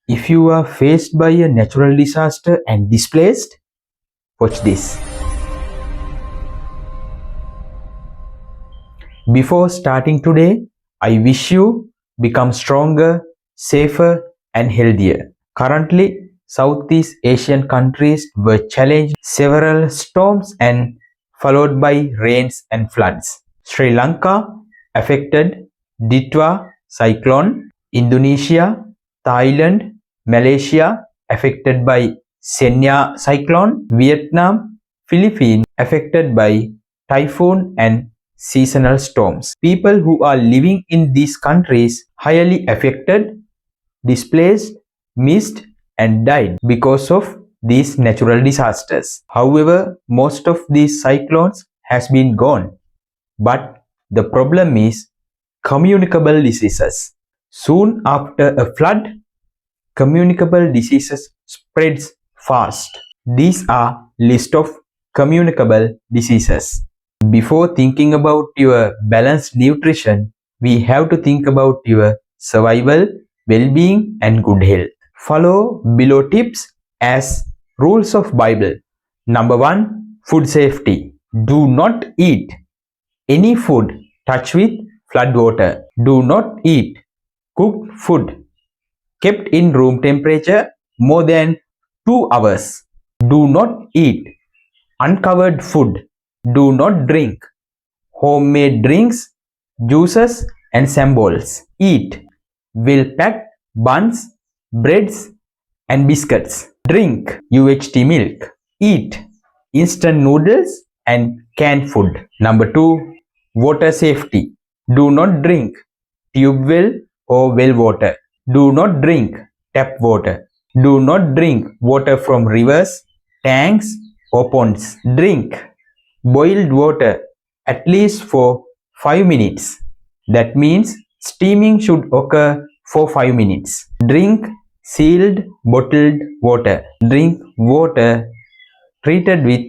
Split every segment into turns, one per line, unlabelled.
If you are faced by a natural disaster and displaced, watch this. Before starting today, I wish you become stronger, safer, and healthier. Currently, Southeast Asian countries were challenged several storms and followed by rains and floods. Sri Lanka affected Ditwa cyclone, Indonesia, Thailand, Malaysia affected by Senya cyclone, Vietnam, Philippines affected by typhoon and seasonal storms. People who are living in these countries highly affected, displaced, missed and died because of these natural disasters. However, most of these cyclones has been gone. But the problem is communicable diseases. Soon after a flood, communicable diseases spreads fast. These are list of communicable diseases. Before thinking about your balanced nutrition, we have to think about your survival, well-being and good health. Follow below tips as rules of Bible. Number 1, food safety. Do not eat any food touched with flood water. Do not eat cooked food kept in room temperature more than 2 hours. Do not eat uncovered food. Do not drink homemade drinks, juices and sambols. Eat well-packed buns, breads and biscuits. Drink UHT milk. Eat instant noodles and canned food. Number 2, water safety. Do not drink tube well or well water. Do not drink tap water. Do not drink water from rivers, tanks or ponds. Drink boiled water at least for 5 minutes. That means steaming should occur for 5 minutes. Drink sealed bottled water. Drink water treated with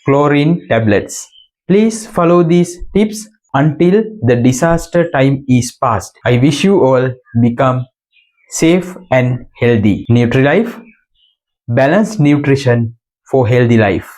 chlorine tablets. Please follow these tips until the disaster time is past. I wish you all become safe and healthy. NutriLife, balanced nutrition for healthy life.